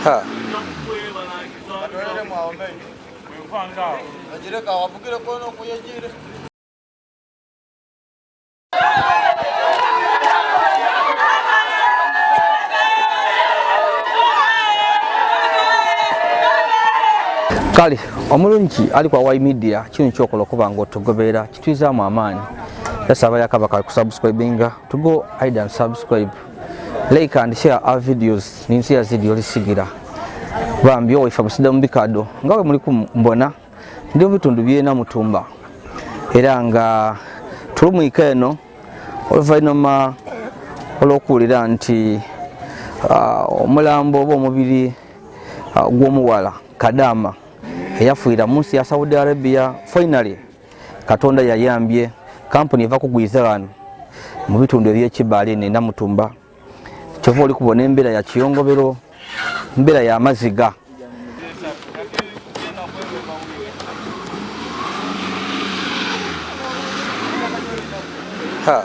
Ha. Kali omulungi ali kwa Y Media kino kyokola okuba nga otugoberera kitwizaamu amaani yasaba yakabaka kusubscribinga to go hide and subscribe, like and share our videos ninsi yazidi olisigira bambi oifa musida mubikado ngawe muli kumbona ndio bitundu byena Mutumba era nga tulumwika eno oluvainoma olokuulira nti omulambo omubiri gw'omuwala Kadama eyafuira munsi ya Saudi Arabia. Finally Katonda yayambye kampuni eva kugwiza wano mu bitundu eby'Ekibale ne Namutumba kyova oli kubona embeera ya kiyongobero, embeera ya maziga. Ha.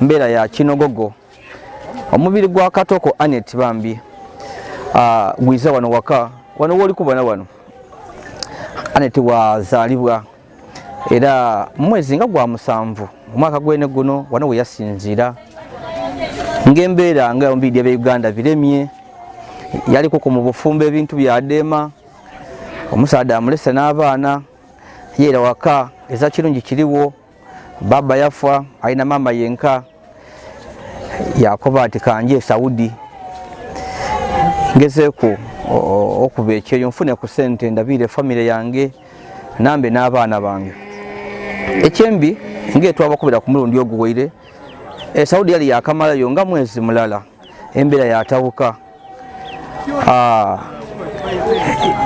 Mbeera ya Kinogogo omubiri gwa Katoko Anet Bambi gwiza wano waka wano woli kubona wano Anet wazalibwa era mwezi nga gwa musanvu omwaka gwene guno wano we yasinzira ng'embeera nga ombidi ebe Uganda biremye yaliko ku mu bufumbo ebintu bya Adema omusaada amulese n'abaana yeera waka eza kirungi kiriwo baba yafa aina mama yenka yakoba ati kanje Saudi ngezeeko okuba ekyeyo nfune ku sente ndabire family yange nambe n'abaana bange ekyembi ngetwaba kubira ku mulundi oguweire Saudi yali yakamalayo nga mwezi mulala embeera yatabuka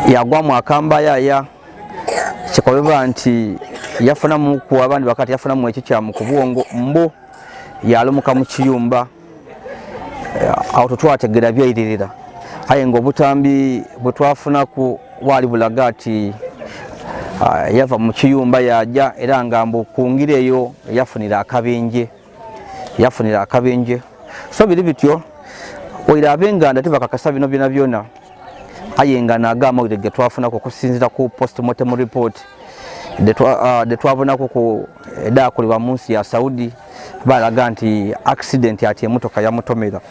yagwamu akamba yaya kikobeba nti yafuna mu ku abandi bakati yafuna mu ekyo kya mu kubwongo mbo yalomuka mu kiyumba aho tutwategera byayiririra aye ngo butambi butwafuna ku wali bulagati yava mu kiyumba yaja era ngambo kungireyo yafunira akabenje so biri bityo oira abenganda tibakakasa bino bina byona ayengana agama urege twafuna ko kusinzira ku postmortem report de twabona ko ku edakulwa munsi ya Saudi balaga nti accident ati emotoka ya mutomera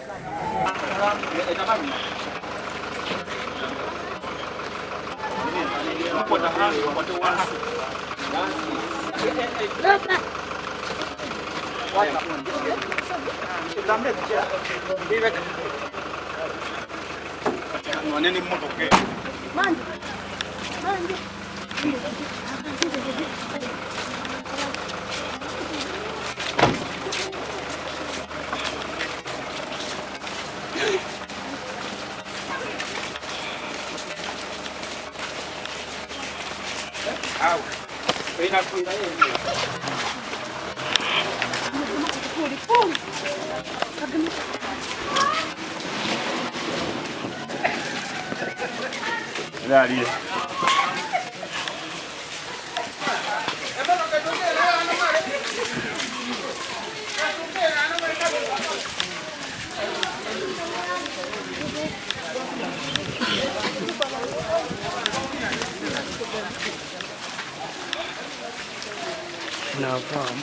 Dale. No problem.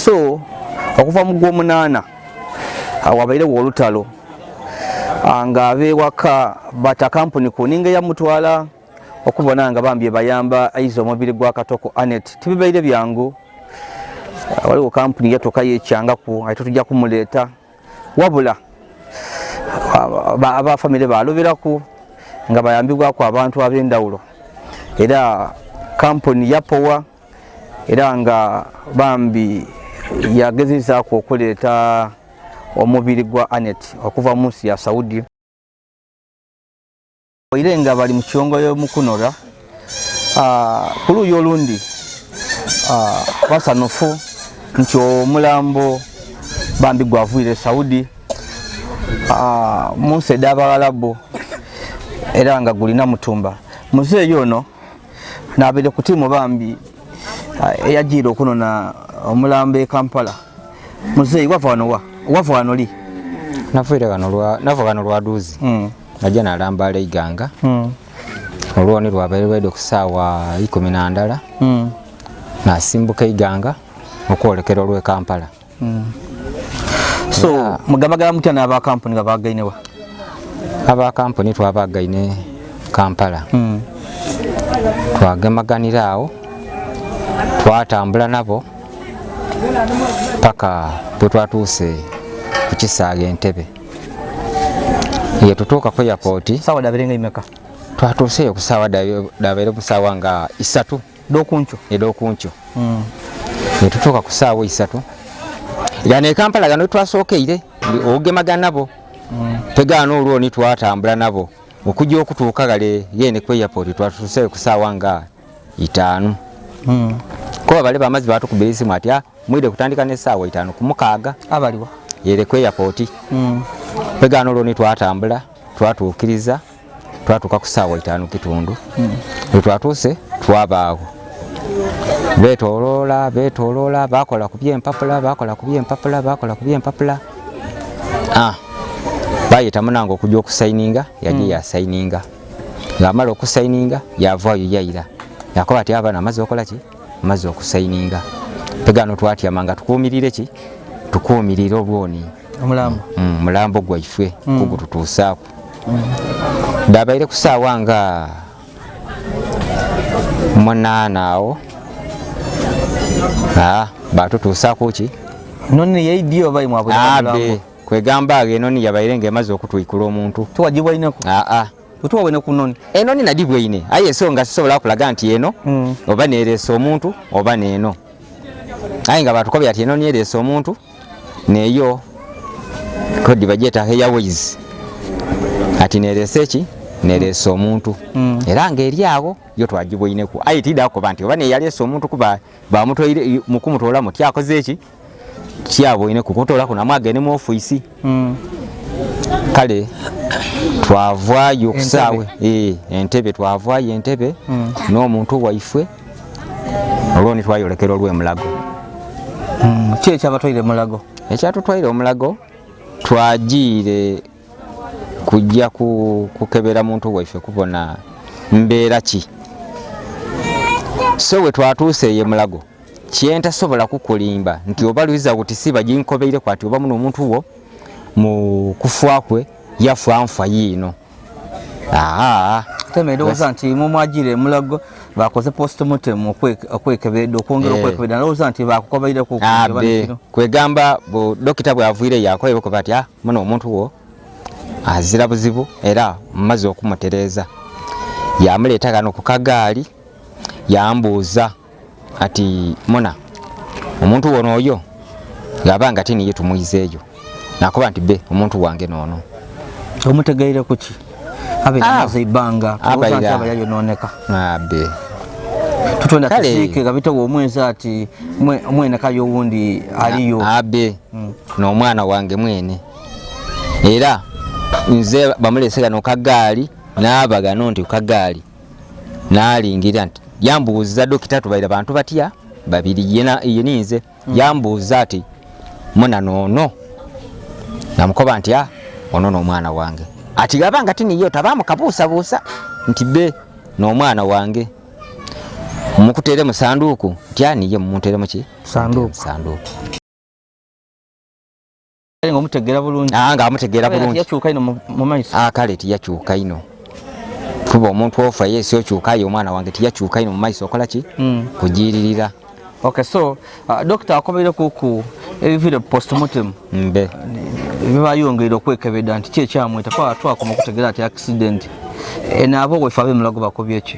So okuva mu Gwomunaana wabairewo olutalo nga abewaka bata kampuni kuninga yamutwala okubona nga bambye bayamba aizo omubiri gwa Katoko Anet tibibaire byangu waliwo kampuni yatoka yecyangaku ate tujja kumuleta wabula aba family baloberaku nga bayambibwako abantu ab'endawulo era kampuni yapowa era nga bambi yagezezaako okuleeta omubiri gwa Anet okuva mu nsi ya Saudi waire nga bali mu kyongoyo mukunora ku luuyi olundi basanufu nti omulambo bambi gwavuyire Saudi mu nsi ed'Abawalabu era nga gulina mutumba muzeeyi ono n'abeere ku ttiimu bambi eyagiira okunona omulambo e Kampala. Muzeeyi wava wano li? Nava wano lwa Duuzi najja nalamba Iganga olwoni lwabaire lwedde ku ssaawa 12 nasimbuka Iganga okwolekera olw'e Kampala. So mugambagala mutya n'aba kampuni nga bagainewa? Aba kampuni twabagaine Kampala twagemaganira awo twatambula nabo paka bwe twatuuse ku Kisaaga Entebbe. Ye tutuuka ku airport sawa dabirenga imeka twatuuseyo ku ssaawa dabeere mu ssaawa nga 3 ed'okunkyo. Ye tutuuka ku ssaawa 3 gano e Kampala gano twasookeire ogemagana nabo tegaana olwoni twatambula nabo okujja okutuuka gale yene ku airport twatuuseyo ku ssaawa nga 5. Kuba bale bamazi batukubira esimu ati mwide kutandika n'essaawa 5 ku 6 abaliwa yere ku airport. Tegaana olwoni twatambula twatuukiriza twatuuka ku ssaawa 5 kitundu. Twatuuse twabaawo betoloola bakola ku byempapula bayita munange okujja okusaininga yaje yasaininga ng'amala okusaininga yavaayo yayira yakoba ati abaana amaze okola ki amaze okusaininga. Tegaano twatyama nga tukuumirire ki gutukuumirira obwoni omulambo mulambo gwaife kugututuusaako dabaire ku ssaawa nga 8 awo batutuusaako ki noni yaidi oba imwe kwegamba enoni yabaire ng'emaze okutwikula omuntu tuwagibwainako tuwabwene ku noni enoni nadi bwaine aye ensonga sisobola kulaga nti eno oba neereesa omuntu oba neeno aye nga batukobya ati enoni ereesa omuntu neeyo kodi bagyeta airways ati neereesa eki neereesa omuntu era ng'eri awo yo twagibwaineku aye tiddakuba nti oba neyaleesa omuntu kuba bamutwaire mukumutoola muti akoze eki kyabwaineku kutoolaku namwe agende mu ofiisi kale twavaayo okusaawe entebe twavaayo entebe n'omuntu waife olwo nitwayolekera olw'emulago ki ekyabatwaire mulago ekyatutwaire omulago twagiire kujja kukebera muntu waife kubona mbeera ki so we twatuuse ye mulago kyentasobola kukulimba nti oba luiza kuti siba ginkobeire kwati oba muno omuntu wo mu kufa kwe yafa nfa yiino temeeroza nti mumwagire mulago bakoze postmortem okwekebedde okwongera okwekebedde nalowooza nti bakukobeire kwegamba dokita bwavuire yakoyebeko bati muno omuntu wo azira buzibu era mmaze okumutereeza yamuleeta kano ku kagaali yambuuza ati muna omuntu wono oyo yabanga ati niye tumuyizeeyo nakuba nti be omuntu wange noono omutegeire kuki abeamaze ibanga abayayononeka tutonda kasiike gabitawo omwezi ati mwenekayo owundi aliyo n'omwana wange mwene era nze bamulese kano kagaali n'abagano nti kagaali n'alingira nti yambuuza dokita tubaire bantu batya babiri yeninze yambuuza ati muna noono namukoba nti ono n'omwana wange ati gabanga tiniyo tabamukabuusabuusa nti be n'omwana wange mukutere mu sanduuku nti aniye mumutere muki sanduuku nga omutegeera bulungi ng'amutegeera bulungi yakyuka ino mu maiso kale tiyakyuka ino kuba omuntu ofa yesi okyukayo omwana wange tiyakyuka ino mu maiso okola ki kujiririra okay so doctor akobeire kuku ebivire postmortem mbe bibayongera okwekebedda nti ki ekyamwita twakoma okutegeera ati accident naabo wefe ab'emulago bakobye ki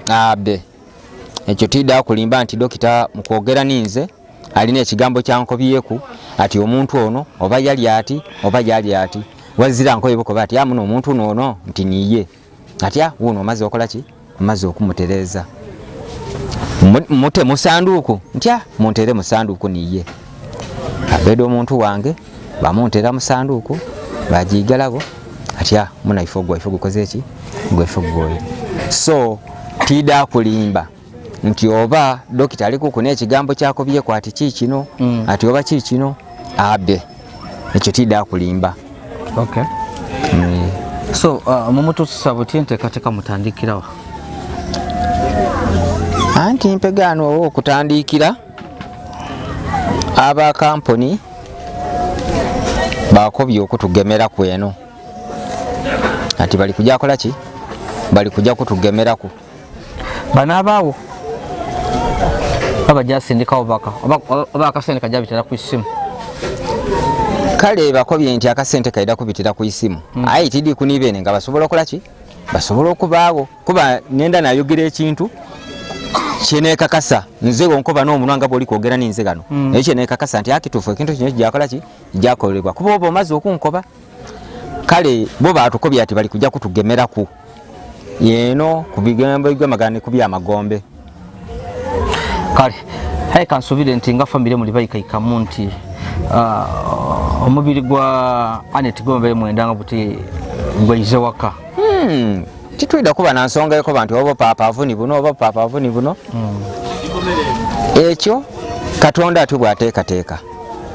ekyo tidda kulimba nti dokita mukwogera ninze alina ekigambo kyankobyeku ati omuntu ono oba yali ati oba yali ati wazira nkoyebeko bati muno omuntu noono nti niye ati wuno omaze okola ki omaze okumutereeza mute mu sanduuku nti muntere mu sanduuku niye abedde omuntu wange bamuntera mu sanduuku bagigalabo ati muna ifo gwaife gukoze ki gwaife gwoyo so tidda kulimba nti oba dokita ali kukuna ekigambo kyakobyeku ati kikino ati oba kikino ekyo tidda kulimba so mumutuusa buti enteekateeka mutandikirawa anti mpegaano okutandikira aba kampuni bakobye okutugemeraku eno ati bali kujja kola ki bali kujja kutugemeraku banabaawo baba jasindikawo baka oba akasente kajja bitera ku isimu kale bakobye nti akasente kaida kubitira ku isimu aye tiddi kunibene nga basobola okola ki basobola okubaawo kuba nenda nayogera ekintu kyenekakasa nze wonkoba n'omunwa nga bwoli kwogera ninze gano naye kyenekakasa nti akituufu ekintu kino kijakola ki jakolebwa kuba oba omaze okunkoba kale bo batukobye ati bali kujja kutugemeraku yeno ku bigambo by'amagane ku byamagombe kale haye kansubire nti nga famire muli bayikaikamu nti omubiri gwa Annette Gombe mwendanga buti gwaize waka titwida kuba na nsonga ekoba nti oba papa avuni buno ekyo Katonda ati bwateekateeka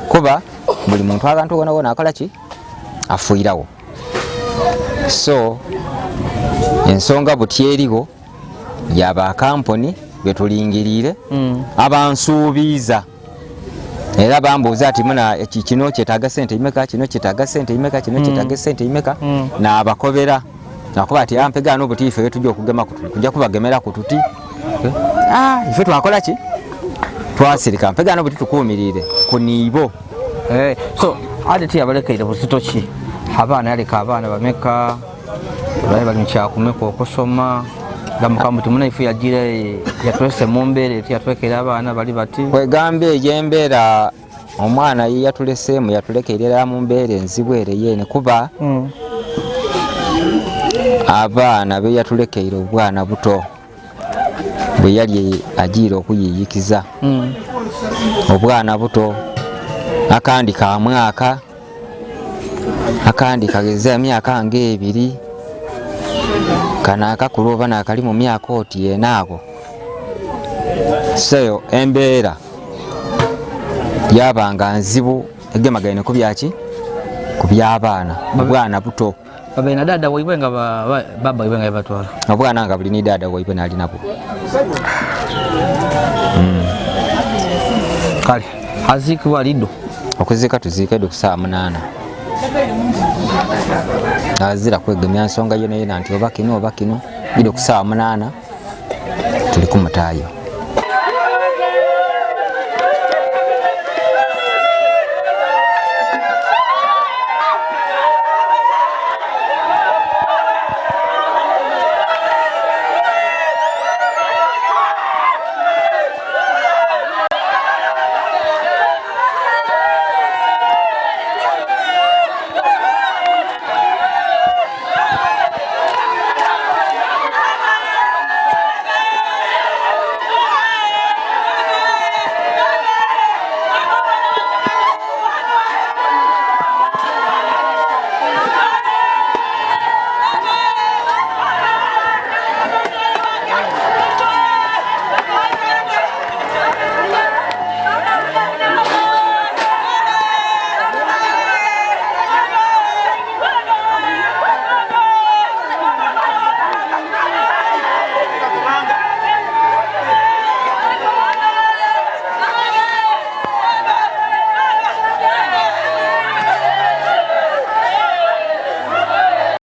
kuba buli muntu abantu wona akola ki afuirawo so ensonga buti eriwo yaba kampuni betulingirire abansuubiza era bambuuza ati muna kino kyetaaga ssente imeka, kino kyetaaga ssente imeka, kino kyetaaga ssente imeka, n'abakobera nakuba ati ampega n'obuti ife tujja okugema ku tuti, kujja kubagemera ku tuti. Ife twakola ki? Twasirika mpega n'obuti tukuumirire ku niibo. So ate tiyabalekeire buzito ki? Abaana yaleka abaana bameka bali mu kyakumeka okusoma gamukamu tumuna ifu yagire yatwese mu mbeera tiyatwekera abaana bali bati kwegamba egyembeera omwana yatuleseemu yatulekerera mu mbeera enzibwere yeene kuba abaana be yatulekeire obwana buto bwe yali agiira okuyiyikiza obwana buto akandi ka mwaka akandi kageze emyaka ng'ebiri kana akakulu oba nakali mu myaka oti enaako. So embeera yabanga nzibu egemagaine ku byaki ku by'abaana obwana buto babaina dada waibwe nga baba waibwe nga batwala obwana nga buli ni dada waibwe nali nabo. Kale azikibwa lido okuzika tuziike du saa 8 azira kwegemya nsonga yona yona nti oba kino lido ku saa 8 tuli ku mutaayo.